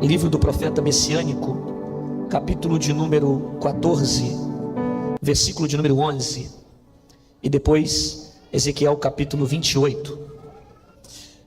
Livro do profeta messiânico, capítulo de número 14, versículo de número 11, e depois Ezequiel capítulo 28.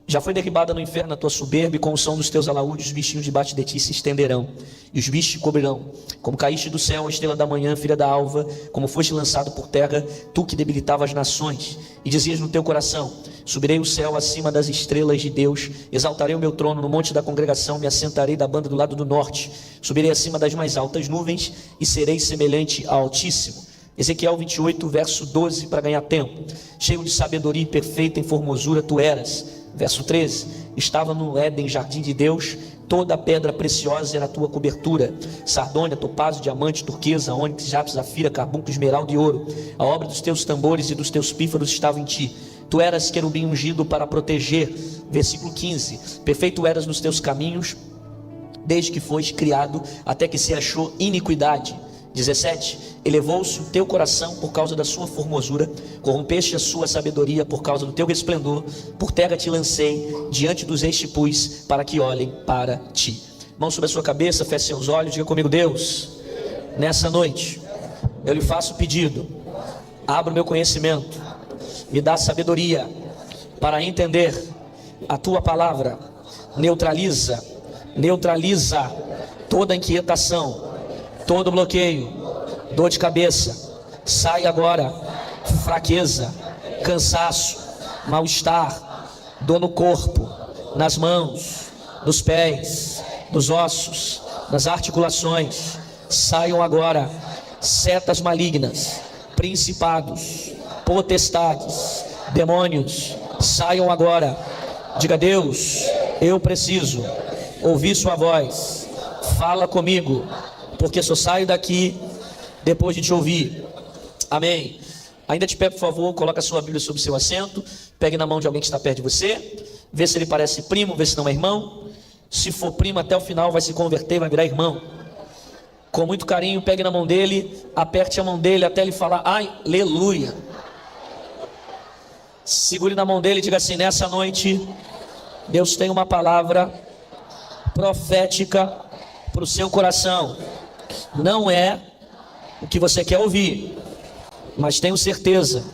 Já foi derribada no inferno a tua soberba, e com o som dos teus alaúdes os bichinhos debaixo de ti se estenderão, e os bichos te cobrirão. Como caíste do céu, a estrela da manhã, filha da alva, como foste lançado por terra, tu que debilitavas as nações, e dizias no teu coração: subirei o céu acima das estrelas de Deus, exaltarei o meu trono no monte da congregação, me assentarei da banda do lado do norte, subirei acima das mais altas nuvens, e serei semelhante ao Altíssimo. Ezequiel 28, verso 12, para ganhar tempo. Cheio de sabedoria e perfeita em formosura tu eras. Verso 13, estava no Éden, jardim de Deus, toda pedra preciosa era a tua cobertura, sardônia, topázio, diamante, turquesa, ônix, jaspe, safira, carbunco, esmeralda e ouro. A obra dos teus tambores e dos teus pífaros estava em ti. Tu eras querubim ungido para proteger. Versículo 15, perfeito eras nos teus caminhos, desde que foste criado, até que se achou iniquidade. 17, elevou-se o teu coração por causa da sua formosura, corrompeste a sua sabedoria por causa do teu resplendor, por terra te lancei, diante dos reis te pus, para que olhem para ti. Mão sobre a sua cabeça, feche seus olhos, diga comigo: Deus, nessa noite, eu lhe faço pedido, abra o meu conhecimento, me dá sabedoria, para entender a tua palavra, neutraliza toda inquietação, todo bloqueio, dor de cabeça, sai agora, fraqueza, cansaço, mal-estar, dor no corpo, nas mãos, nos pés, nos ossos, nas articulações, saiam agora, setas malignas, principados, potestades, demônios, saiam agora. Diga: Deus, eu preciso ouvir sua voz, fala comigo, porque só saio daqui depois de te ouvir. Amém. Ainda de pé, por favor, coloca a sua Bíblia sobre o seu assento, pegue na mão de alguém que está perto de você, vê se ele parece primo, vê se não é irmão. Se for primo, até o final vai se converter, vai virar irmão. Com muito carinho, pegue na mão dele, aperte a mão dele até ele falar aleluia. Segure na mão dele e diga assim: nessa noite Deus tem uma palavra profética para o seu coração. Não é o que você quer ouvir, mas tenho certeza,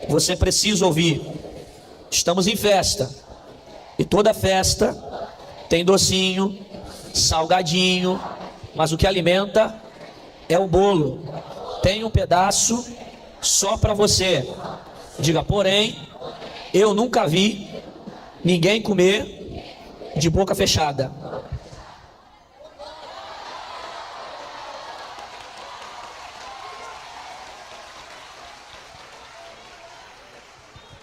você precisa ouvir. Estamos em festa, e toda festa tem docinho, salgadinho, mas o que alimenta é o bolo. Tem um pedaço só para você. Diga: porém, eu nunca vi ninguém comer de boca fechada.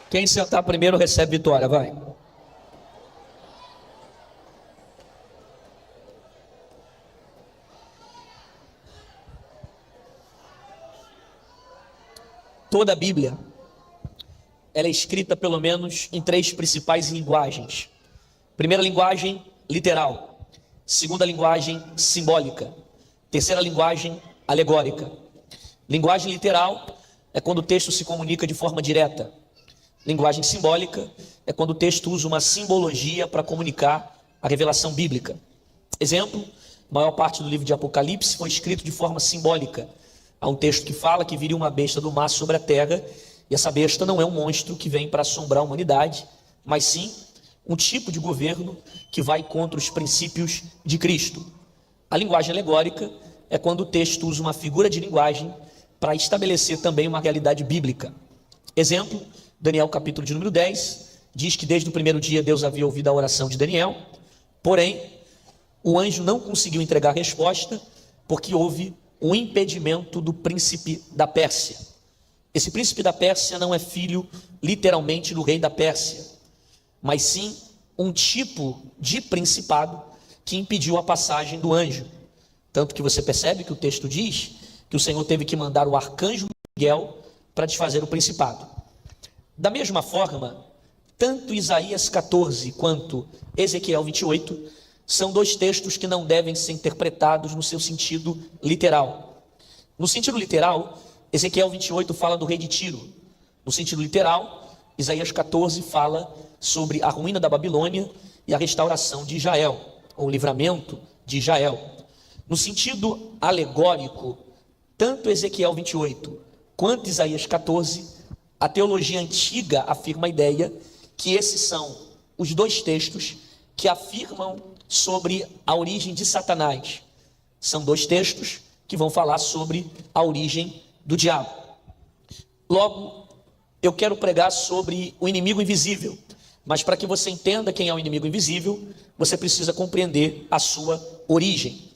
Quem sentar primeiro recebe vitória, vai. Toda a Bíblia, ela é escrita pelo menos em três principais linguagens. Primeira linguagem, literal. Segunda linguagem, simbólica. Terceira linguagem, alegórica. Linguagem literal é quando o texto se comunica de forma direta. Linguagem simbólica é quando o texto usa uma simbologia para comunicar a revelação bíblica. Exemplo, a maior parte do livro de Apocalipse foi escrito de forma simbólica. Há um texto que fala que viria uma besta do mar sobre a terra, e essa besta não é um monstro que vem para assombrar a humanidade, mas sim um tipo de governo que vai contra os princípios de Cristo. A linguagem alegórica é quando o texto usa uma figura de linguagem para estabelecer também uma realidade bíblica. Exemplo, Daniel capítulo de número 10, diz que desde o primeiro dia Deus havia ouvido a oração de Daniel, porém, o anjo não conseguiu entregar a resposta, porque houve um impedimento do príncipe da Pérsia. Esse príncipe da Pérsia não é filho, literalmente, do rei da Pérsia, mas sim um tipo de principado que impediu a passagem do anjo. Tanto que você percebe que o texto diz que o Senhor teve que mandar o arcanjo Miguel para desfazer o principado. Da mesma forma, tanto Isaías 14 quanto Ezequiel 28 são dois textos que não devem ser interpretados no seu sentido literal. No sentido literal, Ezequiel 28 fala do rei de Tiro. No sentido literal, Isaías 14 fala sobre a ruína da Babilônia e a restauração de Israel. ou livramento de Israel. No sentido alegórico, tanto Ezequiel 28 quanto Isaías 14, a teologia antiga afirma a ideia que esses são os dois textos que afirmam sobre a origem de Satanás. São dois textos que vão falar sobre a origem do diabo. Logo, eu quero pregar sobre o inimigo invisível, mas para que você entenda quem é o inimigo invisível, você precisa compreender a sua origem.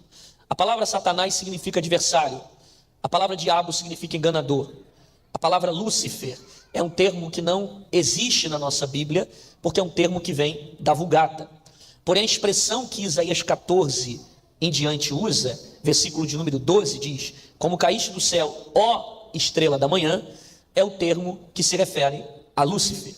A palavra Satanás significa adversário, a palavra diabo significa enganador, a palavra Lúcifer é um termo que não existe na nossa Bíblia, porque é um termo que vem da Vulgata. Porém, a expressão que Isaías 14 em diante usa, versículo de número 12, diz: como caíste do céu, ó estrela da manhã, é o termo que se refere a Lúcifer.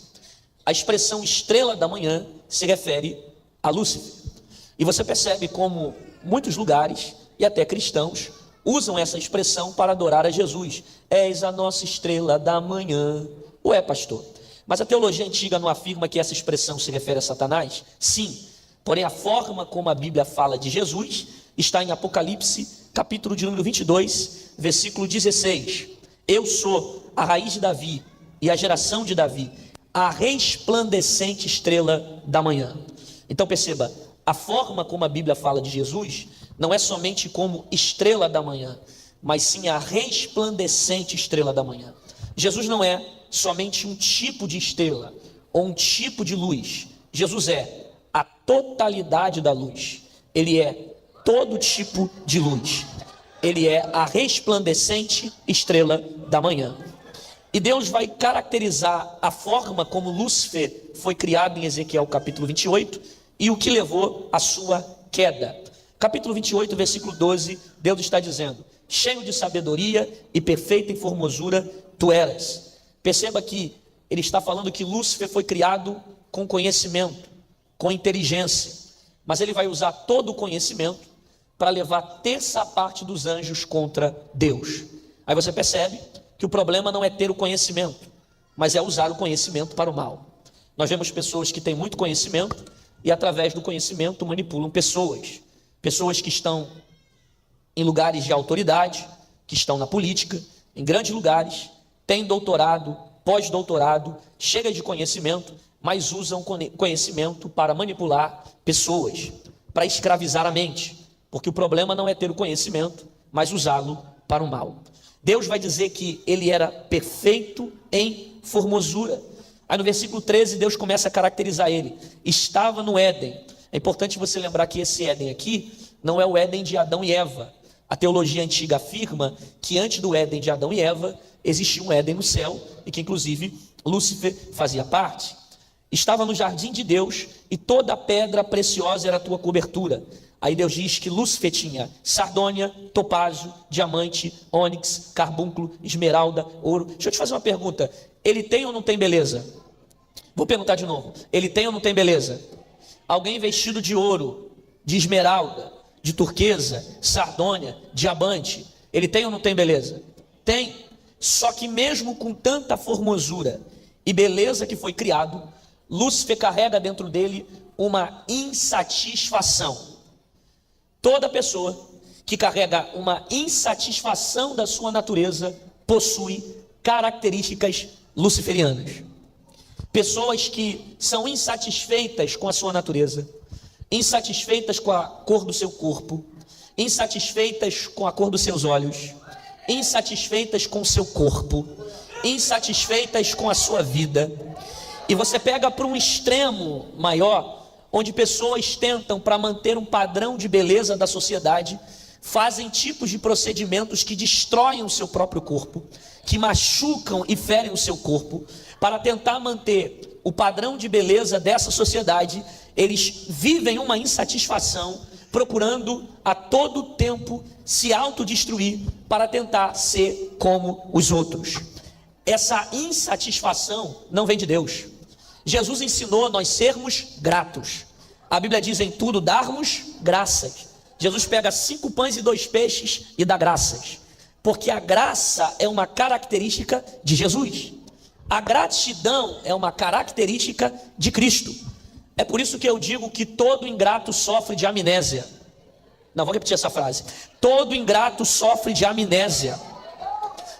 A expressão estrela da manhã se refere a Lúcifer. E você percebe como muitos lugares, e até cristãos, usam essa expressão para adorar a Jesus. És a nossa estrela da manhã. Ué, pastor, mas a teologia antiga não afirma que essa expressão se refere a Satanás? Sim, porém a forma como a Bíblia fala de Jesus está em Apocalipse, capítulo de número 22, versículo 16. Eu sou a raiz de Davi e a geração de Davi, a resplandecente estrela da manhã. Então perceba, a forma como a Bíblia fala de Jesus não é somente como estrela da manhã, mas sim a resplandecente estrela da manhã. Jesus não é somente um tipo de estrela ou um tipo de luz. Jesus é a totalidade da luz. Ele é todo tipo de luz. Ele é a resplandecente estrela da manhã. E Deus vai caracterizar a forma como Lúcifer foi criado em Ezequiel capítulo 28 e o que levou à sua queda. Capítulo 28, versículo 12, Deus está dizendo: cheio de sabedoria e perfeita em formosura tu eras. Perceba que ele está falando que Lúcifer foi criado com conhecimento, com inteligência, mas ele vai usar todo o conhecimento para levar terça parte dos anjos contra Deus. Aí você percebe que o problema não é ter o conhecimento, mas é usar o conhecimento para o mal. Nós vemos pessoas que têm muito conhecimento e através do conhecimento manipulam pessoas. Pessoas que estão em lugares de autoridade, que estão na política, em grandes lugares, têm doutorado, pós-doutorado, chega de conhecimento, mas usam conhecimento para manipular pessoas, para escravizar a mente, porque o problema não é ter o conhecimento, mas usá-lo para o mal. Deus vai dizer que ele era perfeito em formosura. Aí no versículo 13, Deus começa a caracterizar ele. Estava no Éden. É importante você lembrar que esse Éden aqui não é o Éden de Adão e Eva. A teologia antiga afirma que antes do Éden de Adão e Eva, existia um Éden no céu, e que inclusive Lúcifer fazia parte. Estava no jardim de Deus, e toda pedra preciosa era a tua cobertura. Aí Deus diz que Lúcifer tinha sardônia, topázio, diamante, ônix, carbúnculo, esmeralda, ouro. Deixa eu te fazer uma pergunta: ele tem ou não tem beleza? Vou perguntar de novo: ele tem ou não tem beleza? Alguém vestido de ouro, de esmeralda, de turquesa, sardônia, diamante, ele tem ou não tem beleza? Tem. Só que mesmo com tanta formosura e beleza que foi criado, Lúcifer carrega dentro dele uma insatisfação. Toda pessoa que carrega uma insatisfação da sua natureza possui características luciferianas. Pessoas que são insatisfeitas com a sua natureza, insatisfeitas com a cor do seu corpo, insatisfeitas com a cor dos seus olhos, insatisfeitas com o seu corpo, insatisfeitas com a sua vida. E você pega para um extremo maior, onde pessoas tentam, para manter um padrão de beleza da sociedade, fazem tipos de procedimentos que destroem o seu próprio corpo, que machucam e ferem o seu corpo, para tentar manter o padrão de beleza dessa sociedade. Eles vivem uma insatisfação, procurando a todo tempo se autodestruir para tentar ser como os outros. Essa insatisfação não vem de Deus. Jesus ensinou nós sermos gratos. A Bíblia diz: em tudo darmos graças. Jesus pega 5 pães e 2 peixes e dá graças, porque a graça é uma característica de Jesus. A gratidão é uma característica de Cristo. É por isso que eu digo que todo ingrato sofre de amnésia. Não, vou repetir essa frase. Todo ingrato sofre de amnésia.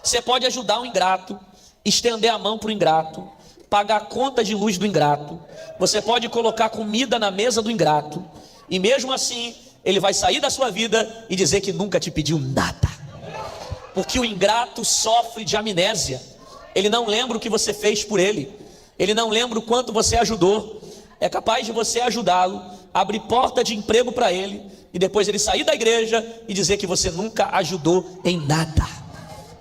Você pode ajudar o ingrato, estender a mão para o ingrato, pagar a conta de luz do ingrato. Você pode colocar comida na mesa do ingrato. E mesmo assim, ele vai sair da sua vida e dizer que nunca te pediu nada. Porque o ingrato sofre de amnésia. Ele não lembra o que você fez por ele. Ele não lembra o quanto você ajudou. É capaz de você ajudá-lo, abrir porta de emprego para ele, e depois ele sair da igreja e dizer que você nunca ajudou em nada.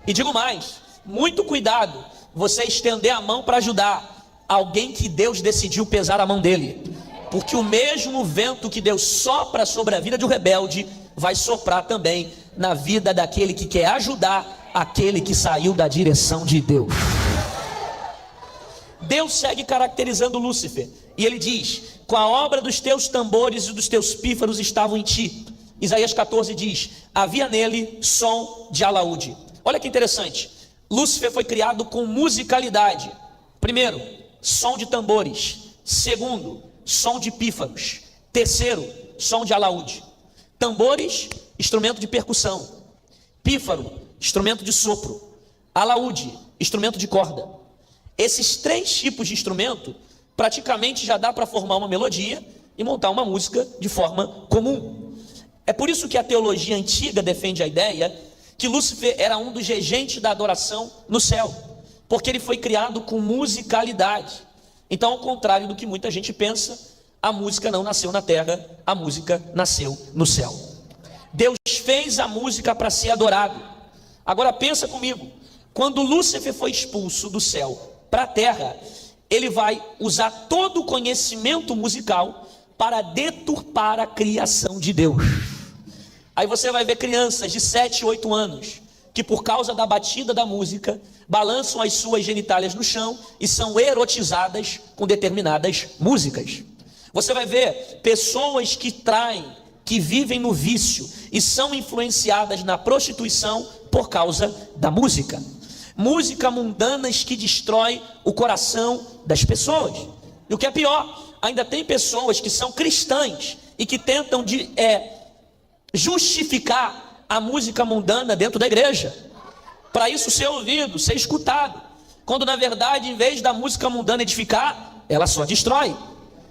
E digo mais, muito cuidado você estender a mão para ajudar alguém que Deus decidiu pesar a mão dele. Porque o mesmo vento que Deus sopra sobre a vida de um rebelde, vai soprar também na vida daquele que quer ajudar aquele que saiu da direção de Deus. Deus segue caracterizando Lúcifer, e ele diz: com a obra dos teus tambores e dos teus pífaros estavam em ti. Isaías 14 diz: havia nele som de alaúde. Olha que interessante, Lúcifer foi criado com musicalidade. Primeiro, som de tambores. Segundo, som de pífaros. Terceiro, som de alaúde. Tambores, instrumento de percussão. Pífaro, instrumento de sopro. Alaúde, instrumento de corda. Esses três tipos de instrumento praticamente já dá para formar uma melodia e montar uma música de forma comum. É por isso que a teologia antiga defende a ideia que Lúcifer era um dos regentes da adoração no céu, porque ele foi criado com musicalidade. Então, ao contrário do que muita gente pensa, a música não nasceu na terra, a música nasceu no céu. Deus fez a música para ser adorado. Agora pensa comigo, quando Lúcifer foi expulso do céu para a terra, ele vai usar todo o conhecimento musical para deturpar a criação de Deus. Aí você vai ver crianças de 7, 8 anos, que por causa da batida da música, balançam as suas genitálias no chão e são erotizadas com determinadas músicas. Você vai ver pessoas que traem, que vivem no vício e são influenciadas na prostituição por causa da música. Música mundanas que destrói o coração das pessoas. E o que é pior, ainda tem pessoas que são cristãs e que tentam justificar a música mundana dentro da igreja, para isso ser ouvido, ser escutado, quando na verdade, em vez da música mundana edificar, ela só destrói.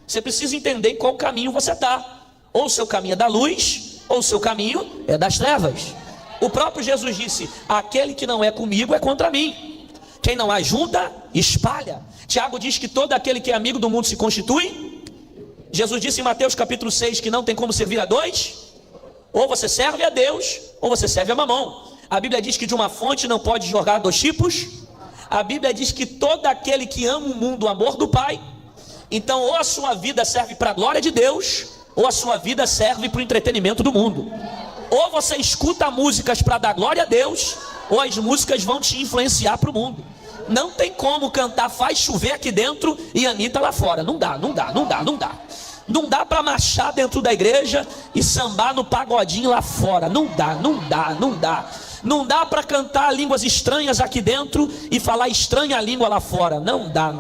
Você precisa entender em qual caminho você está. Ou o seu caminho é da luz, ou o seu caminho é das trevas. O próprio Jesus disse: aquele que não é comigo é contra mim. Quem não ajunta, espalha. Tiago diz que todo aquele que é amigo do mundo se constitui. Jesus disse em Mateus capítulo 6 que não tem como servir a dois. Ou você serve a Deus, ou você serve a Mamon. A Bíblia diz que de uma fonte não pode jogar dois tipos. A Bíblia diz que todo aquele que ama o mundo, o amor do Pai. Então, ou a sua vida serve para a glória de Deus, ou a sua vida serve para o entretenimento do mundo. Ou você escuta músicas para dar glória a Deus, ou as músicas vão te influenciar para o mundo. Não tem como cantar Faz Chover aqui dentro e Anitta lá fora. Não dá. Não dá para marchar dentro da igreja e sambar no pagodinho lá fora. Não dá. Não dá para cantar línguas estranhas aqui dentro e falar estranha língua lá fora. Não dá.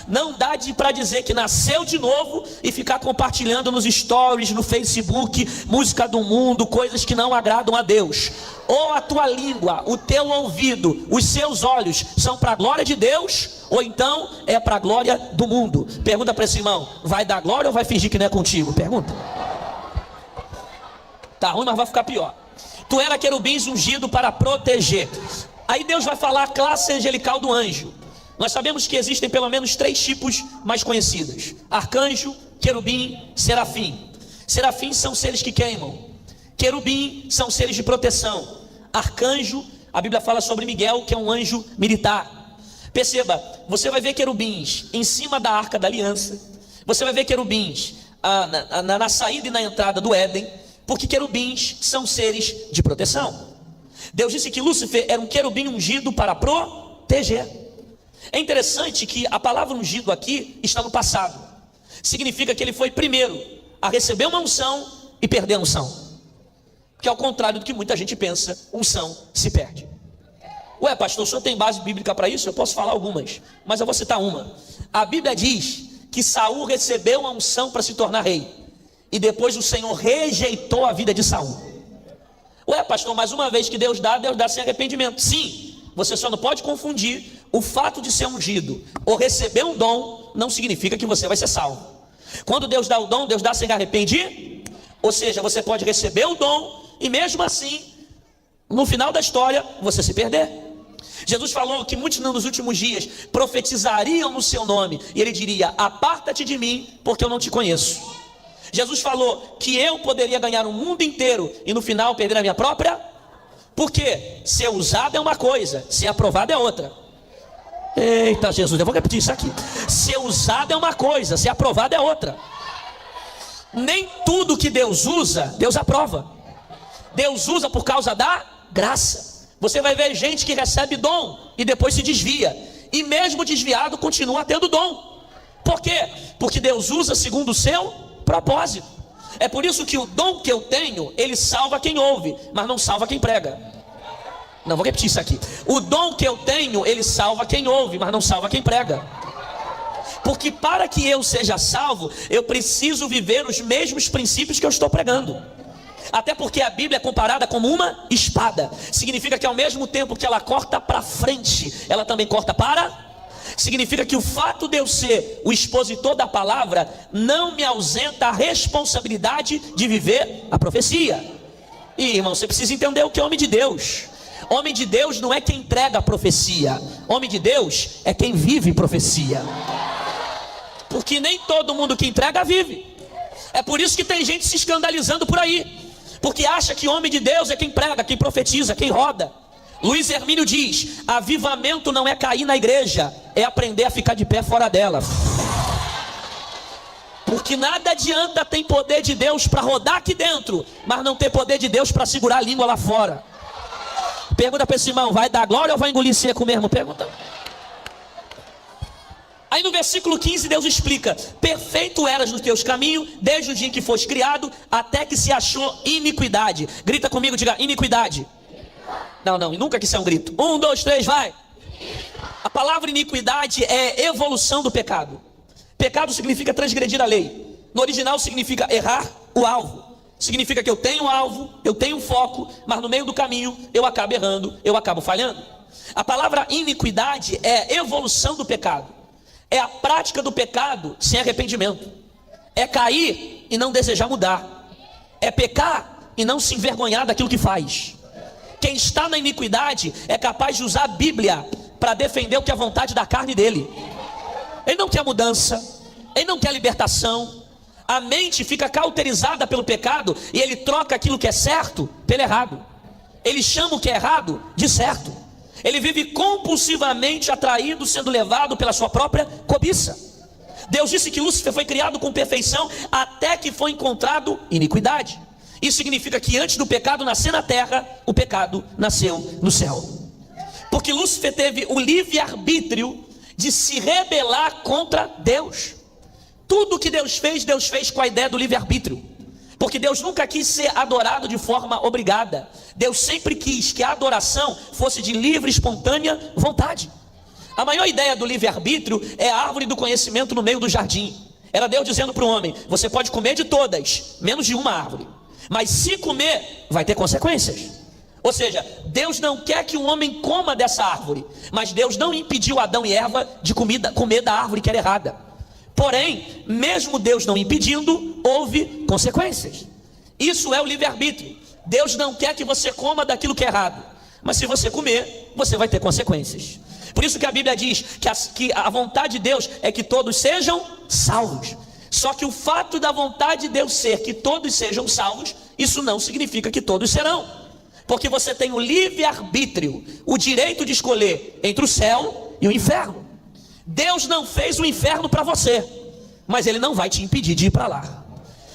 Não dá para dizer que nasceu de novo e ficar compartilhando nos stories, no Facebook, música do mundo, coisas que não agradam a Deus. Ou a tua língua, o teu ouvido, os seus olhos são para a glória de Deus, ou então é para a glória do mundo. Pergunta para esse irmão: vai dar glória ou vai fingir que não é contigo? Pergunta. Tá ruim, mas vai ficar pior. Tu era querubins ungido para proteger. Aí Deus vai falar a classe angelical do anjo. Nós sabemos que existem pelo menos 3 tipos mais conhecidos: arcanjo, querubim, serafim. Serafim são seres que queimam. Querubim são seres de proteção. Arcanjo, a Bíblia fala sobre Miguel, que é um anjo militar. Perceba, você vai ver querubins em cima da arca da aliança. Você vai ver querubins na saída e na entrada do Éden, porque querubins são seres de proteção. Deus disse que Lúcifer era um querubim ungido para proteger. É interessante que a palavra ungido aqui está no passado. Significa que ele foi primeiro a receber uma unção e perder a unção. Que ao contrário do que muita gente pensa, unção se perde. Ué, pastor, o senhor tem base bíblica para isso? Eu posso falar algumas, mas eu vou citar uma. A Bíblia diz que Saul recebeu a unção para se tornar rei, e depois o Senhor rejeitou a vida de Saul. Ué, pastor, mais uma vez que Deus dá sem arrependimento. Sim, você só não pode confundir o fato de ser ungido ou receber um dom, não significa que você vai ser salvo. Quando Deus dá o dom, Deus dá sem arrepender. Ou seja, você pode receber o dom e mesmo assim, no final da história, você se perder. Jesus falou que muitos nos últimos dias profetizariam no seu nome, e ele diria: aparta-te de mim, porque eu não te conheço. Jesus falou que eu poderia ganhar o mundo inteiro e no final perder a minha própria. Porque ser usado é uma coisa, ser aprovado é outra. Eita Jesus, eu vou repetir isso aqui. Ser usado é uma coisa, ser aprovado é outra. Nem tudo que Deus usa, Deus aprova. Deus usa por causa da graça. Você vai ver gente que recebe dom e depois se desvia, e mesmo desviado continua tendo dom. Por quê? Porque Deus usa segundo o seu propósito. É por isso que o dom que eu tenho, ele salva quem ouve, mas não salva quem prega. Não, vou repetir isso aqui. O dom que eu tenho, ele salva quem ouve, mas não salva quem prega. Porque para que eu seja salvo, eu preciso viver os mesmos princípios que eu estou pregando. Até porque a Bíblia é comparada como uma espada. Significa que ao mesmo tempo que ela corta para frente, ela também corta para... Significa que o fato de eu ser o expositor da palavra não me ausenta a responsabilidade de viver a profecia. E irmão, você precisa entender o que é homem de Deus. Homem de Deus não é quem entrega a profecia. Homem de Deus é quem vive profecia. Porque nem todo mundo que entrega vive. É por isso que tem gente se escandalizando por aí, porque acha que homem de Deus é quem prega, quem profetiza, quem roda. Luiz Hermínio diz: avivamento não é cair na igreja, é aprender a ficar de pé fora dela. Porque nada adianta ter poder de Deus para rodar aqui dentro, mas não ter poder de Deus para segurar a língua lá fora. Pergunta para esse irmão: vai dar glória ou vai engolir seco mesmo? Pergunta. Aí no versículo 15 Deus explica: perfeito eras nos teus caminhos, desde o dia em que foste criado, até que se achou iniquidade. Grita comigo, diga: iniquidade. Não, nunca que isso é um grito. 1, 2, 3, vai. A palavra iniquidade é evolução do pecado. Pecado significa transgredir a lei. No original significa errar o alvo. Significa que eu tenho um alvo, eu tenho um foco, mas no meio do caminho eu acabo errando, eu acabo falhando. A palavra iniquidade é evolução do pecado. É a prática do pecado sem arrependimento. É cair e não desejar mudar. É pecar e não se envergonhar daquilo que faz. Quem está na iniquidade é capaz de usar a Bíblia para defender o que é a vontade da carne dele. Ele não quer mudança, ele não quer libertação. A mente fica cauterizada pelo pecado e ele troca aquilo que é certo pelo errado. Ele chama o que é errado de certo. Ele vive compulsivamente atraído, sendo levado pela sua própria cobiça. Deus disse que Lúcifer foi criado com perfeição até que foi encontrado iniquidade. Isso significa que antes do pecado nascer na terra, o pecado nasceu no céu. Porque Lúcifer teve o livre-arbítrio de se rebelar contra Deus. Tudo que Deus fez com a ideia do livre-arbítrio. Porque Deus nunca quis ser adorado de forma obrigada. Deus sempre quis que a adoração fosse de livre e espontânea vontade. A maior ideia do livre-arbítrio é a árvore do conhecimento no meio do jardim. Era Deus dizendo para o homem: você pode comer de todas, menos de uma árvore. Mas se comer, vai ter consequências. Ou seja, Deus não quer que o homem coma dessa árvore, mas Deus não impediu Adão e Eva de comer da árvore que era errada. Porém, mesmo Deus não impedindo, houve consequências. Isso é o livre-arbítrio. Deus não quer que você coma daquilo que é errado, mas se você comer, você vai ter consequências. Por isso que a Bíblia diz que a vontade de Deus é que todos sejam salvos. Só que o fato da vontade de Deus ser que todos sejam salvos, isso não significa que todos serão. Porque você tem o livre-arbítrio, o direito de escolher entre o céu e o inferno. Deus não fez o inferno para você, mas Ele não vai te impedir de ir para lá.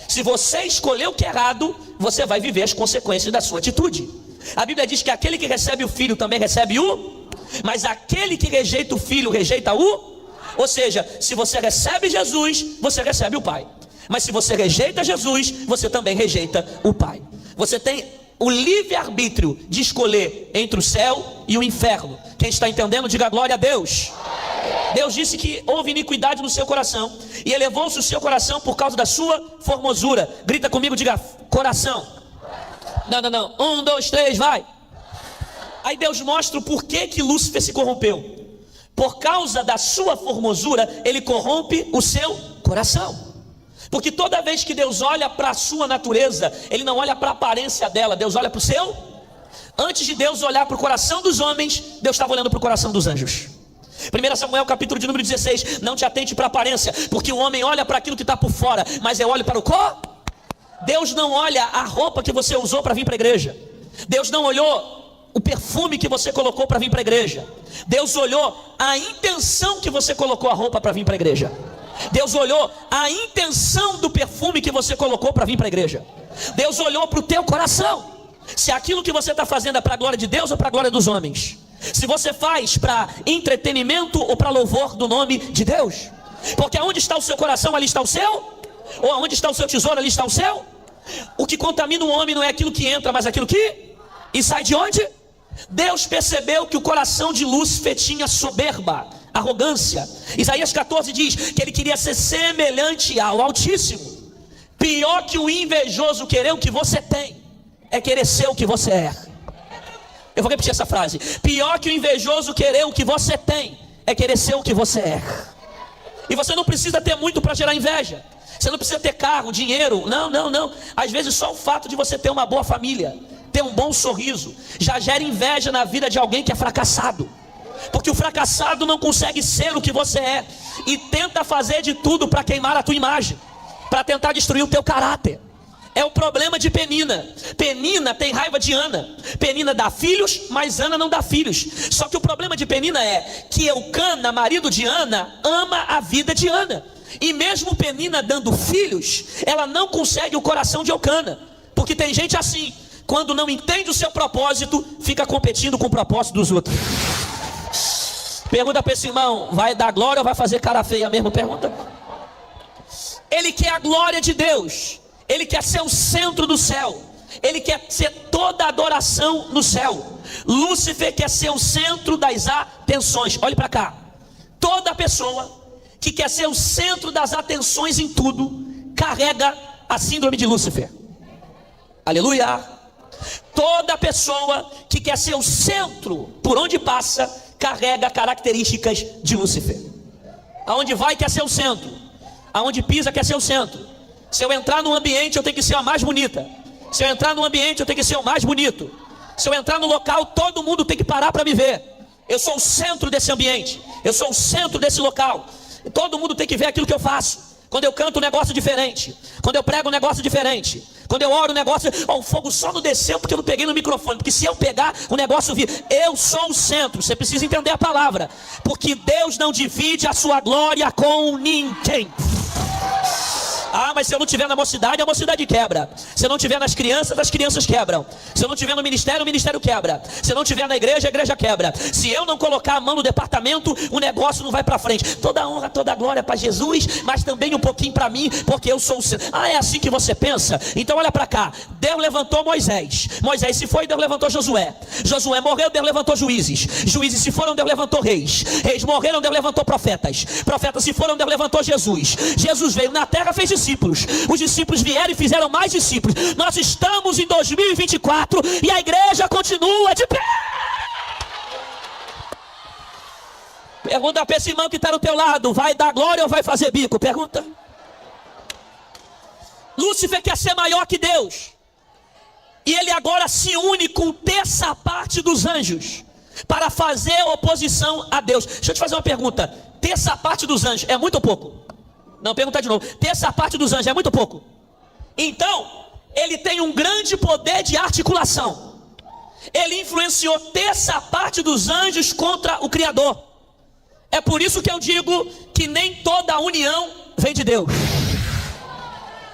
Se você escolher o que é errado, você vai viver as consequências da sua atitude. A Bíblia diz que aquele que recebe o Filho também recebe o... Mas aquele que rejeita o Filho, rejeita o... Ou seja, se você recebe Jesus, você recebe o Pai. Mas se você rejeita Jesus, você também rejeita o Pai. Você tem o livre-arbítrio de escolher entre o céu e o inferno. Quem está entendendo, diga glória a Deus. Deus disse que houve iniquidade no seu coração e elevou-se o seu coração por causa da sua formosura. Grita comigo, diga coração. Não. 1, 2, 3, vai. Aí Deus mostra o porquê que Lúcifer se corrompeu. Por causa da sua formosura, ele corrompe o seu coração. Porque toda vez que Deus olha para a sua natureza, ele não olha para a aparência dela, Deus olha para o seu. Antes de Deus olhar para o coração dos homens, Deus estava olhando para o coração dos anjos. 1 Samuel capítulo de número 16, não te atente para a aparência, porque o homem olha para aquilo que está por fora, mas eu olho para o Deus não olha a roupa que você usou para vir para a igreja. Deus não olhou o perfume que você colocou para vir para a igreja. Deus olhou a intenção que você colocou a roupa para vir para a igreja. Deus olhou a intenção do perfume que você colocou para vir para a igreja. Deus olhou para o teu coração, se aquilo que você está fazendo é para a glória de Deus ou para a glória dos homens. Se você faz para entretenimento ou para louvor do nome de Deus. Porque aonde está o seu coração, ali está o seu. Ou aonde está o seu tesouro, ali está o seu. O que contamina o homem não é aquilo que entra, mas aquilo que... E sai de onde? Deus percebeu que o coração de Lúcifer tinha soberba, arrogância. Isaías 14 diz que ele queria ser semelhante ao Altíssimo. Pior que o invejoso querer o que você tem é querer ser o que você é. Eu vou repetir essa frase. Pior que o invejoso querer o que você tem é querer ser o que você é. E você não precisa ter muito para gerar inveja. Você não precisa ter carro, dinheiro. Não. Às vezes só o fato de você ter uma boa família, ter um bom sorriso, já gera inveja na vida de alguém que é fracassado. Porque o fracassado não consegue ser o que você é e tenta fazer de tudo para queimar a tua imagem, para tentar destruir o teu caráter. É o problema de Penina. Penina tem raiva de Ana. Penina dá filhos, mas Ana não dá filhos. Só que o problema de Penina é que Eucana, marido de Ana, ama a vida de Ana. E mesmo Penina dando filhos, ela não consegue o coração de Eucana. Porque tem gente assim, quando não entende o seu propósito, fica competindo com o propósito dos outros. Pergunta para esse irmão, vai dar glória ou vai fazer cara feia mesmo? Pergunta. Ele quer a glória de Deus. Ele quer ser o centro do céu. Ele quer ser toda a adoração no céu. Lúcifer quer ser o centro das atenções. Olhe para cá. Toda pessoa que quer ser o centro das atenções em tudo, carrega a síndrome de Lúcifer. Aleluia. Toda pessoa que quer ser o centro por onde passa, carrega características de Lúcifer. Aonde vai quer ser o centro. Aonde pisa quer ser o centro. Se eu entrar num ambiente, eu tenho que ser a mais bonita. Se eu entrar num ambiente, eu tenho que ser o mais bonito. Se eu entrar no local, todo mundo tem que parar para me ver. Eu sou o centro desse ambiente. Eu sou o centro desse local. E todo mundo tem que ver aquilo que eu faço. Quando eu canto, um negócio diferente. Quando eu prego, um negócio diferente. Quando eu oro, um negócio... o fogo só não desceu porque eu não peguei no microfone. Porque se eu pegar, o negócio vir. Eu sou o centro. Você precisa entender a palavra. Porque Deus não divide a sua glória com ninguém. Ah, mas se eu não tiver na mocidade, a mocidade quebra. Se eu não tiver nas crianças, as crianças quebram. Se eu não tiver no ministério, o ministério quebra. Se eu não tiver na igreja, a igreja quebra. Se eu não colocar a mão no departamento, o negócio não vai para frente. Toda honra, toda glória para Jesus, mas também um pouquinho para mim, porque eu sou o centro. Ah, é assim que você pensa? Então olha para cá. Deus levantou Moisés. Moisés se foi, Deus levantou Josué. Josué morreu, Deus levantou juízes. Juízes se foram, Deus levantou reis. Reis morreram, Deus levantou profetas. Profetas se foram, Deus levantou Jesus. Jesus veio na terra, fez discípulos. Os discípulos vieram e fizeram mais discípulos. Nós estamos em 2024 e a igreja continua de pé. Pergunta para esse irmão que está do teu lado, vai dar glória ou vai fazer bico? Pergunta. Lúcifer quer ser maior que Deus. E ele agora se une com terça parte dos anjos para fazer oposição a Deus. Deixa eu te fazer uma pergunta. Terça parte dos anjos é muito ou pouco? Não, pergunta de novo. Terça parte dos anjos é muito pouco? Então, ele tem um grande poder de articulação. Ele influenciou terça parte dos anjos contra o Criador. É por isso que eu digo que nem toda união vem de Deus.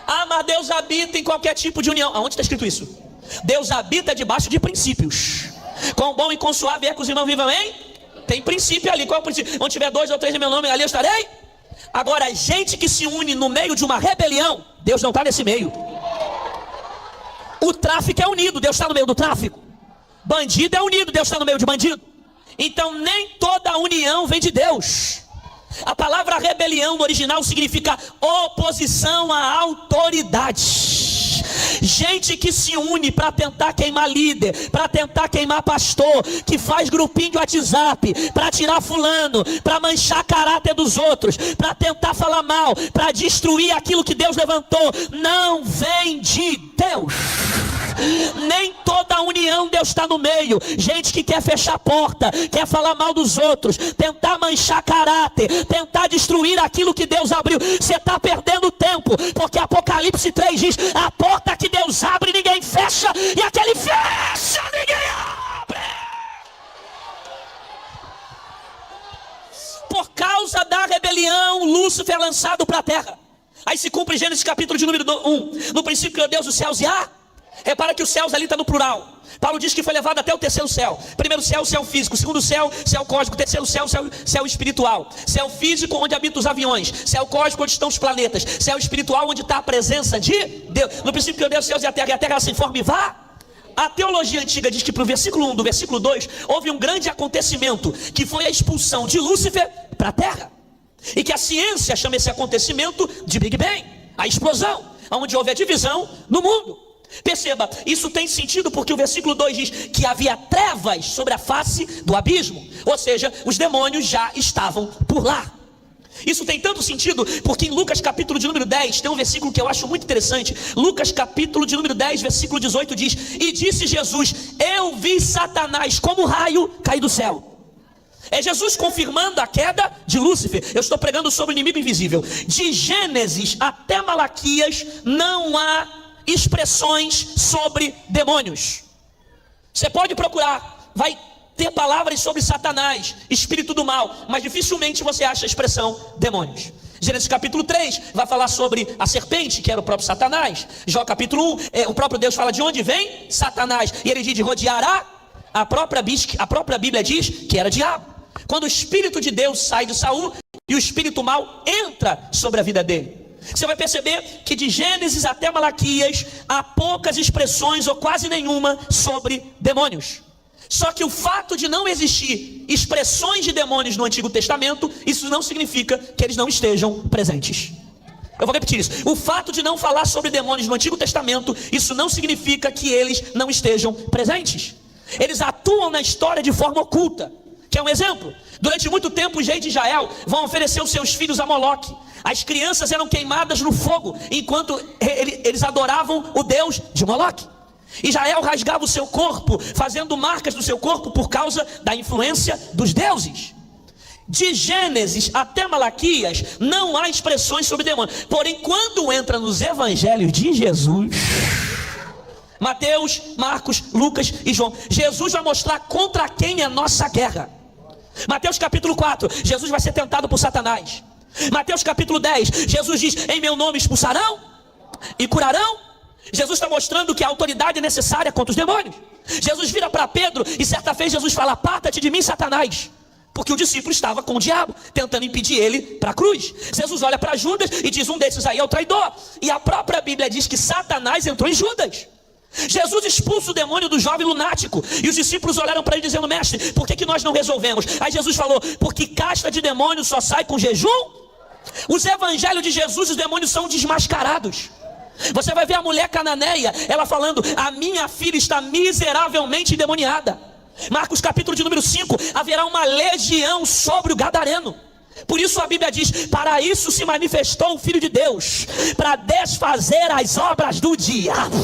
Ah, mas Deus habita em qualquer tipo de união. Aonde está escrito isso? Deus habita debaixo de princípios. Quão bom e quão suave é que os irmãos vivam, hein? Tem princípio ali. Qual é o princípio? Onde tiver 2 ou 3 em meu nome, ali eu estarei. Agora, gente que se une no meio de uma rebelião, Deus não está nesse meio. O tráfico é unido, Deus está no meio do tráfico. Bandido é unido, Deus está no meio de bandido. Então nem toda união vem de Deus. A palavra rebelião no original significa oposição à autoridade. Gente que se une para tentar queimar líder, para tentar queimar pastor, que faz grupinho de WhatsApp para tirar fulano, para manchar caráter dos outros, para tentar falar mal, para destruir aquilo que Deus levantou, não vem de Deus. Nem toda a união Deus está no meio. Gente que quer fechar a porta, quer falar mal dos outros, tentar manchar caráter, tentar destruir aquilo que Deus abriu. Você está perdendo tempo, porque Apocalipse 3 diz: a porta que Deus abre ninguém fecha, e aquele fecha ninguém abre. Por causa da rebelião, Lúcifer é lançado para a terra. Aí se cumpre Gênesis capítulo de número 1. No princípio criou Deus os céus e a... Repara que os céus ali está no plural. Paulo diz que foi levado até o terceiro céu. Primeiro céu, céu físico. Segundo céu, céu cósmico. Terceiro céu, céu espiritual. Céu físico, onde habitam os aviões. Céu cósmico, onde estão os planetas. Céu espiritual, onde está a presença de Deus. No princípio criou Deus os céus e a terra se forma e vá. A teologia antiga diz que para o versículo 1 do versículo 2 houve um grande acontecimento, que foi a expulsão de Lúcifer para a terra. E que a ciência chama esse acontecimento de Big Bang, a explosão, onde houve a divisão no mundo. Perceba, isso tem sentido porque o versículo 2 diz que havia trevas sobre a face do abismo. Ou seja, os demônios já estavam por lá. Isso tem tanto sentido porque em Lucas capítulo de número 10 tem um versículo que eu acho muito interessante. Lucas capítulo de número 10 versículo 18 diz: e disse Jesus: eu vi Satanás como raio cair do céu. É Jesus confirmando a queda de Lúcifer. Eu estou pregando sobre o inimigo invisível. De Gênesis até Malaquias não há expressões sobre demônios. Você pode procurar, vai ter palavras sobre Satanás, espírito do mal, mas dificilmente você acha a expressão demônios. Gênesis capítulo 3 vai falar sobre a serpente, que era o próprio Satanás. Jó capítulo 1, o próprio Deus fala de onde vem Satanás, e ele diz de rodear a própria Bíblia diz que era diabo. Quando o espírito de Deus sai de Saul e o espírito mal entra sobre a vida dele, você vai perceber que de Gênesis até Malaquias há poucas expressões ou quase nenhuma sobre demônios. Só que o fato de não existir expressões de demônios no Antigo Testamento, isso não significa que eles não estejam presentes. Eu vou repetir isso. O fato de não falar sobre demônios no Antigo Testamento, isso não significa que eles não estejam presentes. Eles atuam na história de forma oculta. Quer um exemplo? Durante muito tempo os reis de Israel vão oferecer os seus filhos a Moloque. As crianças eram queimadas no fogo, enquanto eles adoravam o Deus de Moloque. Israel rasgava o seu corpo, fazendo marcas no seu corpo por causa da influência dos deuses. De Gênesis até Malaquias não há expressões sobre demônios. Porém, quando entra nos evangelhos de Jesus, Mateus, Marcos, Lucas e João, Jesus vai mostrar contra quem é a nossa guerra. Mateus capítulo 4, Jesus vai ser tentado por Satanás. Mateus capítulo 10, Jesus diz: em meu nome expulsarão e curarão. Jesus está mostrando que a autoridade é necessária contra os demônios. Jesus vira para Pedro e certa vez Jesus fala: aparta-te de mim, Satanás, porque o discípulo estava com o diabo, tentando impedir ele para a cruz. Jesus olha para Judas e diz: um desses aí é o traidor. E a própria Bíblia diz que Satanás entrou em Judas. Jesus expulsa o demônio do jovem lunático, e os discípulos olharam para ele dizendo: mestre, por que nós não resolvemos? Aí Jesus falou: porque casta de demônio só sai com jejum. Os evangelhos de Jesus, os demônios são desmascarados. Você vai ver a mulher cananeia, ela falando: a minha filha está miseravelmente endemoniada. Marcos capítulo de número 5, haverá uma legião sobre o gadareno. Por isso a Bíblia diz: para isso se manifestou o Filho de Deus, para desfazer as obras do diabo.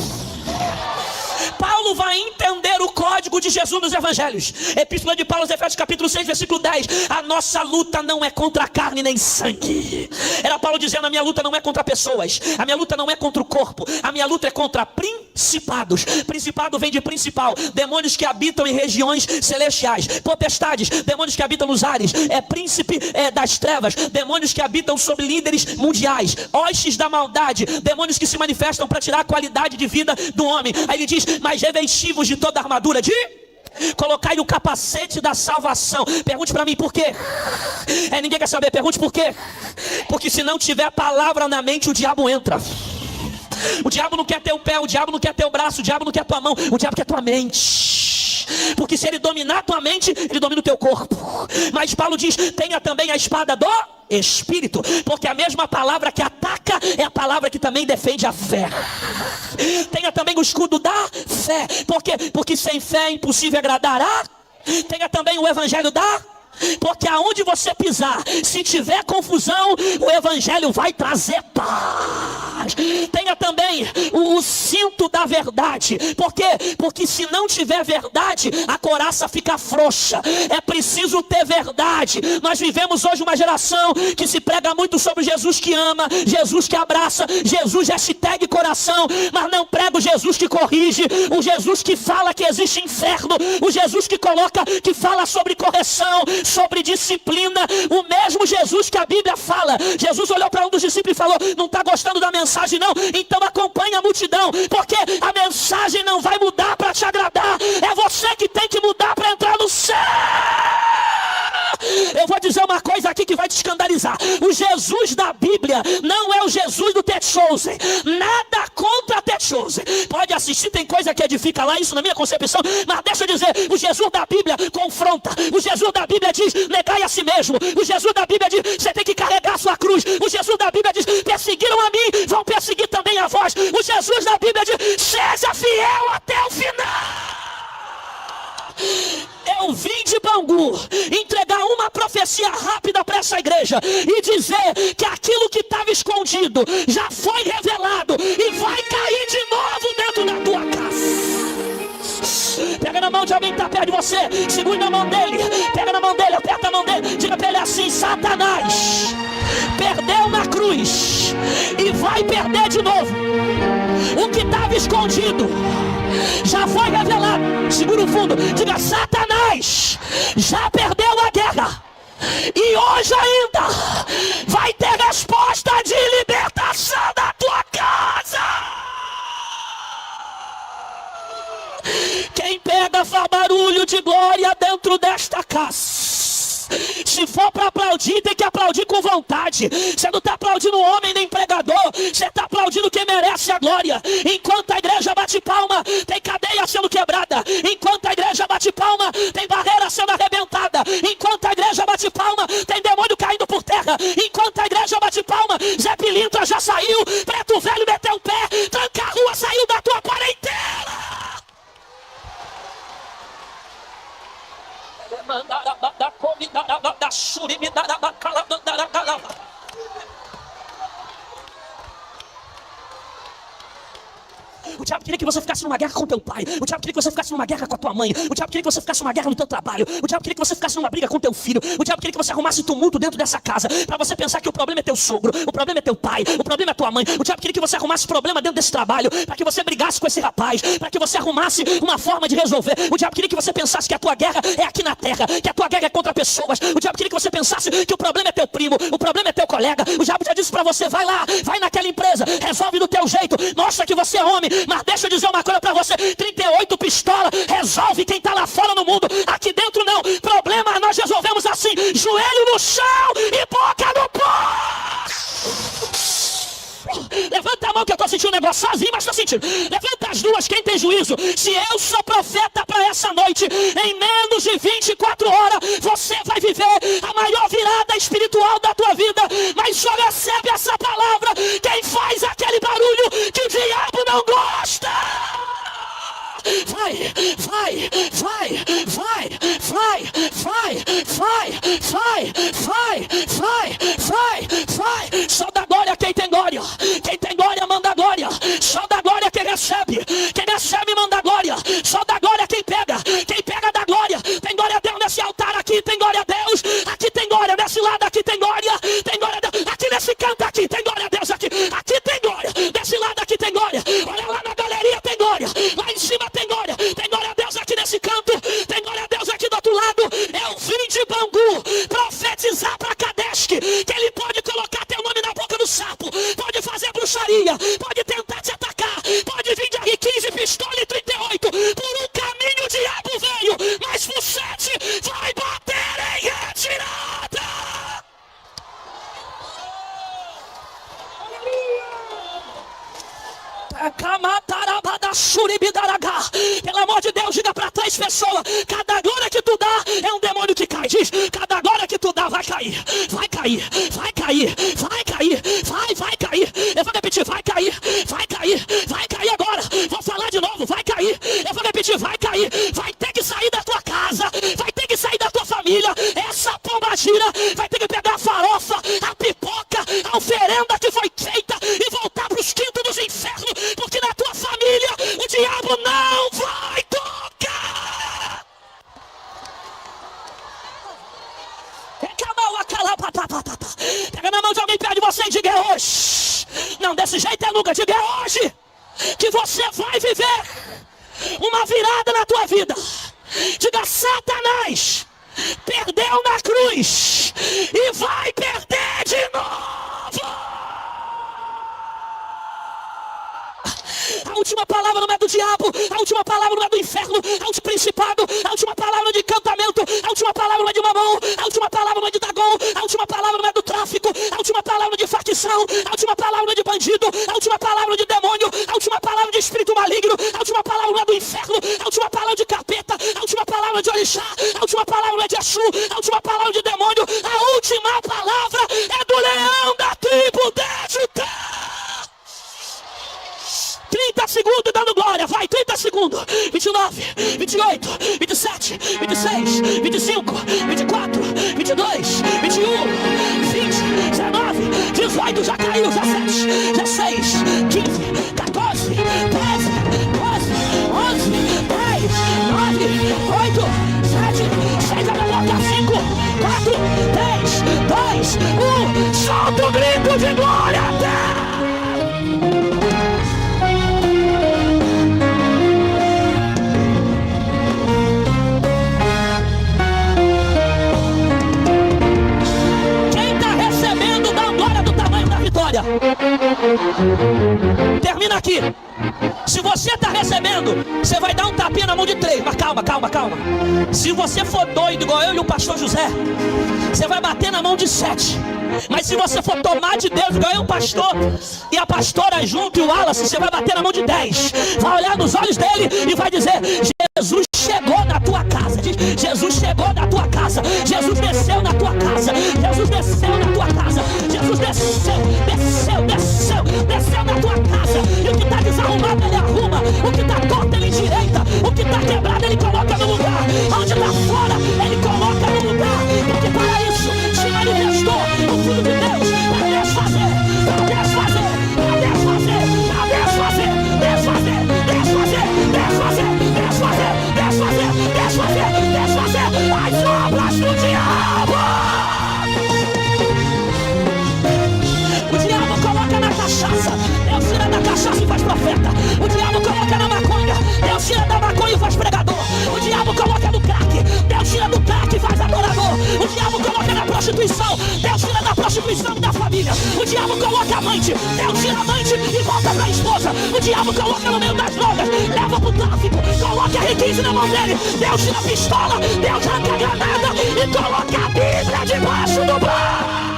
Paulo vai entender o código de Jesus nos evangelhos. Epístola de Paulo aos Efésios capítulo 6 versículo 10: a nossa luta não é contra carne nem sangue. Era Paulo dizendo: a minha luta não é contra pessoas, a minha luta não é contra o corpo, a minha luta é contra principados. Principado vem de principal, demônios que habitam em regiões celestiais. Potestades, demônios que habitam nos ares. Príncipe das trevas, demônios que habitam sobre líderes mundiais. Hostes da maldade, demônios que se manifestam para tirar a qualidade de vida do homem. Aí ele diz: mas revestivos de toda a armadura de... colocai o capacete da salvação. Pergunte para mim por quê? Ninguém quer saber, pergunte por quê? Porque se não tiver palavra na mente, o diabo entra. O diabo não quer teu pé, o diabo não quer teu braço, o diabo não quer tua mão, o diabo quer tua mente. Porque se ele dominar tua mente, ele domina o teu corpo. Mas Paulo diz: tenha também a espada do Espírito, porque a mesma palavra que ataca é a palavra que também defende a fé. Tenha também o escudo da fé, porque sem fé é impossível agradar a. Tenha também o evangelho da. Porque aonde você pisar, se tiver confusão, o evangelho vai trazer paz. Tenha também o cinto da verdade. Por quê? Porque se não tiver verdade, a couraça fica frouxa. É preciso ter verdade. Nós vivemos hoje uma geração que se prega muito sobre Jesus que ama, Jesus que abraça, Jesus hashtag coração, mas não prega o Jesus que corrige, o Jesus que fala que existe inferno, o Jesus que fala sobre correção, sobre disciplina, o mesmo Jesus que a Bíblia fala. Jesus olhou para um dos discípulos e falou: não está gostando da mensagem não? Então acompanhe a multidão, porque a mensagem não vai mudar para te agradar, é você que tem que mudar para entrar no céu. Eu vou dizer uma coisa aqui que vai te escandalizar: o Jesus da Bíblia não é o Jesus do Ted Chosen. Nada contra Ted Chosen, pode assistir, tem coisa que edifica lá, isso na minha concepção, mas deixa eu dizer, o Jesus da Bíblia confronta. O Jesus da Bíblia diz: negai a si mesmo. O Jesus da Bíblia diz: você tem que carregar a sua cruz. O Jesus da Bíblia diz: perseguiram a mim, vão perseguir também a vós. O Jesus da Bíblia diz: seja fiel até o final. Eu vim de Bangu entregar uma profecia rápida para essa igreja e dizer que aquilo que estava escondido já foi revelado e vai cair de novo dentro da tua casa. Pega na mão de alguém que está perto de você, segura na mão dele, pega na mão dele, aperta a mão dele, diga para ele assim: Satanás perdeu na cruz e vai perder de novo. O que estava escondido já foi revelado. Segura o fundo, diga: Satanás já perdeu a guerra e hoje ainda vai ter resposta de libertação da tua casa. Quem pega faz barulho de glória dentro desta casa. Se for para aplaudir, tem que aplaudir com vontade. Você não está aplaudindo homem nem pregador, você está aplaudindo quem merece a glória. Enquanto a igreja bate palma, tem cadeia sendo quebrada. Enquanto a igreja bate palma, tem barreira sendo arrebentada. Enquanto a igreja bate palma, tem demônio caindo por terra. Enquanto a igreja bate palma, Zé Pilintra já saiu, Preto Velho meteu o pé, Tranca a Rua saiu da tua quarentena. O diabo queria que você ficasse numa guerra com teu pai. O diabo queria que você ficasse numa guerra com a tua mãe. O diabo queria que você ficasse numa guerra no teu trabalho. O diabo queria que você ficasse numa briga com teu filho. O diabo queria que você arrumasse tumulto dentro dessa casa, para você pensar que o problema é teu sogro, o problema é teu pai, o problema é tua mãe. O diabo queria que você arrumasse problema dentro desse trabalho, para que você brigasse com esse rapaz, para que você arrumasse uma forma de resolver. O diabo queria que você pensasse que a tua guerra é aqui na terra, que a tua guerra é contra pessoas. O diabo queria que você pensasse que o problema é teu primo, o problema é teu colega. O diabo já disse para você: vai lá, vai naquela empresa, resolve do teu jeito, mostra que você é homem. Mas deixa eu dizer uma coisa para você: 38 pistola resolve quem está lá fora no mundo. Aqui dentro não. Problema nós resolvemos assim: joelho no chão e boca no pó. Levanta a mão que eu estou sentindo um negócio sozinho, mas estou sentindo. Levanta as duas, quem tem juízo. Se eu sou profeta para essa noite, em menos de 24 horas você vai viver a maior virada espiritual da tua vida. Mas só recebe essa palavra quem faz aquele barulho que o diabo não gosta. Vai, vai, vai, vai, vai, vai, vai, vai, vai, vai, vai, vai. Só dá glória quem tem glória. Quem tem glória manda glória. Só dá glória quem recebe. Quem recebe manda glória. Só dá glória quem pega. Quem pega dá glória. Tem glória a Deus nesse altar aqui, tem glória a Deus. Aqui tem glória, nesse lado aqui tem glória. Tem glória a Deus. Aqui nesse canto aqui tem glória a Deus aqui. Aqui tem glória. Desse lado aqui tem glória. Olha lá na galeria tem glória. Lá em cima tem glória. Tem glória a Deus aqui nesse canto. Tem glória a Deus aqui do outro lado. Eu vim de Bangu profetizar para Kadesh que ele pode colocar teu nome na boca do sapo, pode fazer bruxaria, pode tentar te atacar, pode vir de R15, pistola e 38. Por um caminho o diabo veio, mas por 7 vai bater em retirada. Pelo amor de Deus, diga para 3 pessoas: cada glória que tu dá é um demônio que cai. Diz: cada glória que tu estudar, vai cair, vai cair, vai cair, vai cair, vai cair. Eu vou repetir, vai cair, vai cair, vai cair agora. Vou falar de novo, vai cair. Eu vou repetir, vai cair. Vai ter que sair da tua casa, vai ter que sair da tua família. Essa pomba gira vai ter que pegar a farofa, a pipoca, a oferenda que foi feita e voltar para os quintos dos infernos, porque na tua família o diabo não vai tocar. Pega na mão de alguém perto de você e diga: é hoje. Não, desse jeito é nunca. Diga: é hoje que você vai viver uma virada na tua vida. Diga: Satanás perdeu na cruz e vai perder de novo. A última palavra não é do diabo, a última palavra não é do inferno, a última principado, a última palavra não é de encantamento, a última palavra não é de mamão, a última palavra não é de Dagon, a última palavra não é do tráfico, a última palavra não é de facção, a última palavra não é de bandido, a última palavra não é de demônio, a última palavra de espírito maligno, a última palavra não é do inferno, a última palavra de capeta, a última palavra não é de orixá, a última palavra não é de Exu, a última palavra de demônio, a última palavra é do leão da tribo de Judá. 30 segundos dando glória, vai, 30 segundos, 29, 28, 27, 26, 25, 24, 22, 21, 20, 19, 18, já caiu, 17, 16, 15, 14, 13, 12, 11, 10, 9, 8, 7, 6, abre a boca, 5, 4, 3, 2, 1, solta o grito de glória até! Termina aqui. Se você está recebendo, você vai dar um tapinha na mão de 3. Mas calma. Se você for doido igual eu e o pastor José, você vai bater na mão de 7. Mas se você for tomar de Deus igual eu, o pastor e a pastora junto e o Wallace, você vai bater na mão de 10. Vai olhar nos olhos dele e vai dizer: Jesus chegou na tua casa. Diz: Jesus chegou na tua casa. Jesus desceu na tua casa. Jesus desceu na tua casa. Jesus desceu na tua casa. E o que está desarrumado ele arruma. O que está torto ele endireita. O que está quebrado ele coloca no lugar. Onde está fora ele coloca no lugar. Porque para isso se manifestou o Filho de Deus. Para desfazer. As obras do diabo. O diabo coloca na cachaça, Deus tira da cachaça e faz profeta. O diabo coloca na maconha, Deus tira da maconha e faz pregador. O diabo coloca no crack, Deus tira do crack e faz adorador. O diabo coloca na prostituição, Deus tira da prostituição e da família. O diabo coloca a amante, Deus tira a amante e volta pra esposa. O diabo coloca no meio das drogas, leva pro tráfico, coloca a R15 na mão dele. Deus tira a pistola, Deus arranca a granada e coloca a Bíblia debaixo do braço.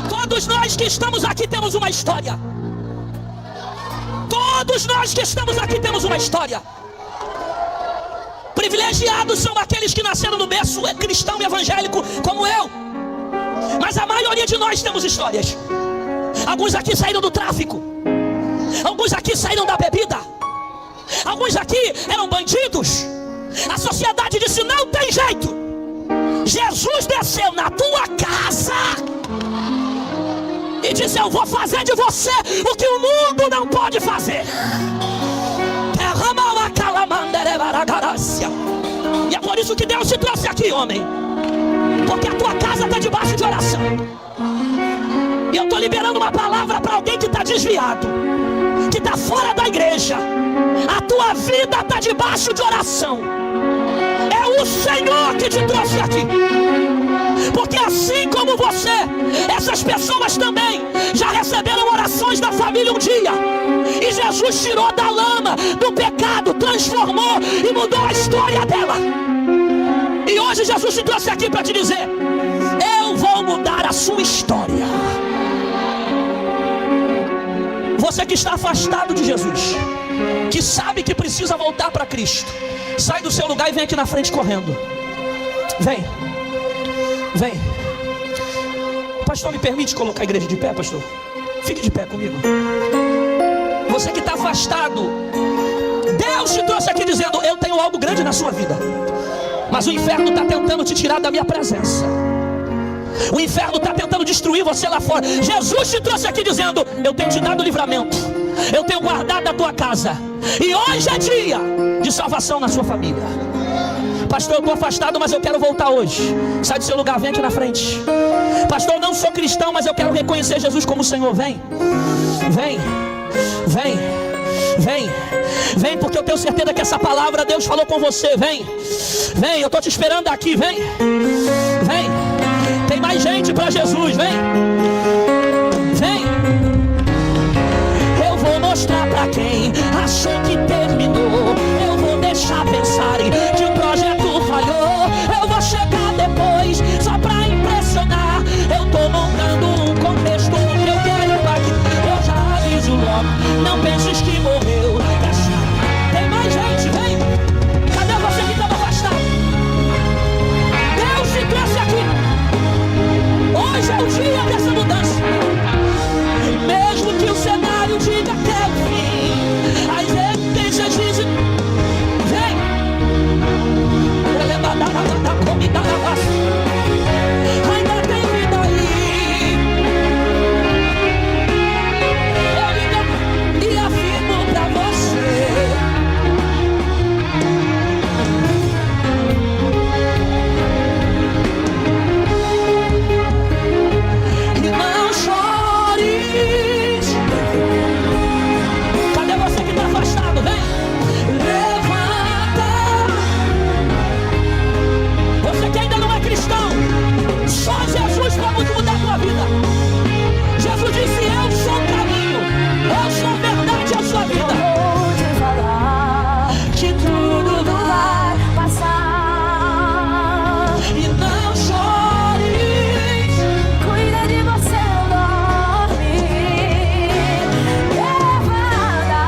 Todos nós que estamos aqui temos uma história. Todos nós que estamos aqui temos uma história. Privilegiados são aqueles que nasceram no berço cristão e evangélico como eu. Mas a maioria de nós temos histórias. Alguns aqui saíram do tráfico. Alguns aqui saíram da bebida. Alguns aqui eram bandidos. A sociedade disse: não tem jeito. Jesus desceu na tua casa e disse: eu vou fazer de você o que o mundo não pode fazer. Derrama E é por isso que Deus te trouxe aqui, homem. Porque a tua casa está debaixo de oração. E eu estou liberando uma palavra para alguém que está desviado, que está fora da igreja. A tua vida está debaixo de oração. É o Senhor que te trouxe aqui. Porque assim como você, essas pessoas também já receberam orações da família um dia. E Jesus tirou da lama, do pecado, transformou e mudou a história dela. E hoje Jesus te trouxe aqui para te dizer: eu vou mudar a sua história. Você que está afastado de Jesus, que sabe que precisa voltar para Cristo, sai do seu lugar e vem aqui na frente correndo. Vem. Vem. Pastor, me permite colocar a igreja de pé, pastor? Fique de pé comigo. Você que está afastado, Deus te trouxe aqui dizendo: eu tenho algo grande na sua vida. Mas o inferno está tentando te tirar da minha presença. O inferno está tentando destruir você lá fora. Jesus te trouxe aqui dizendo: eu tenho te dado livramento, eu tenho guardado a tua casa. E hoje é dia de salvação na sua família. Pastor, eu estou afastado, mas eu quero voltar hoje. Sai do seu lugar, vem aqui na frente. Pastor, eu não sou cristão, mas eu quero reconhecer Jesus como Senhor. Vem, vem, vem, vem, vem, porque eu tenho certeza que essa palavra Deus falou com você. Vem, vem, eu estou te esperando aqui. Vem, vem, tem mais gente para Jesus. Vem, vem. Eu vou mostrar para quem achou que terminou. Eu vou deixar pensarem que o projeto falhou. Eu vou chegar depois só pra impressionar. Eu tô montando um contexto. Eu quero aqui. Eu já aviso logo. Não penses que morreu. Tem mais gente, vem. Cadê você que estava afastado? Deus te trouxe aqui. Hoje é o dia dessa mudança. Mesmo que o cenário diga até o fim, as evidências dizem: vem. Ainda tem vida aí. Eu ligo e afirmo pra você: e não chores. Cadê você que tá afastado? Vem. Você que ainda não é cristão, só Jesus pode mudar a tua vida. Jesus disse: eu sou o caminho, eu sou a verdade, eu sou a vida. Vou te falar que tudo vai passar. E não chores. Cuida de você, dorme. Levanta.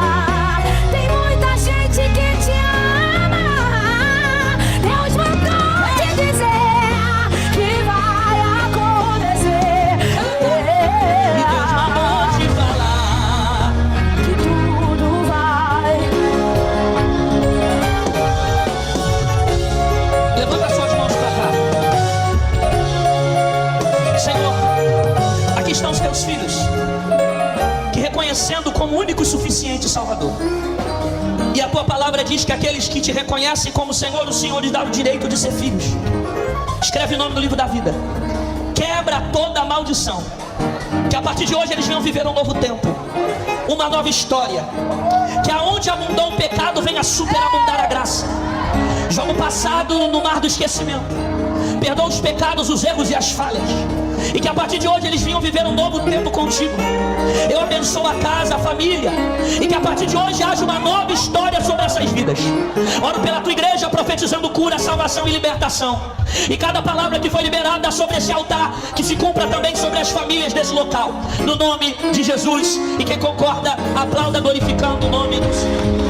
Tem muita gente que te ama. Deus mandou te dizer que vai acontecer. E Deus mandou te falar Que tudo vai. Levanta suas mãos para cá. Senhor, aqui estão os teus filhos, que reconhecendo como único e suficiente Salvador. E a tua palavra diz que aqueles que te reconhecem como Senhor, o Senhor lhes dá o direito de ser filhos. Escreve o nome no livro da vida. Quebra toda a maldição. Que a partir de hoje eles venham viver um novo tempo, uma nova história. Que aonde abundou o pecado venha superabundar a graça. Joga o passado no mar do esquecimento. Perdoa os pecados, os erros e as falhas. E que a partir de hoje eles venham viver um novo tempo contigo. Eu abençoo a casa, a família. E que a partir de hoje haja uma nova história sobre essas vidas. Oro pela tua igreja, profetizando cura, salvação e libertação. E cada palavra que foi liberada sobre esse altar, que se cumpra também sobre as famílias desse local. No nome de Jesus. E quem concorda, aplauda glorificando o nome do Senhor.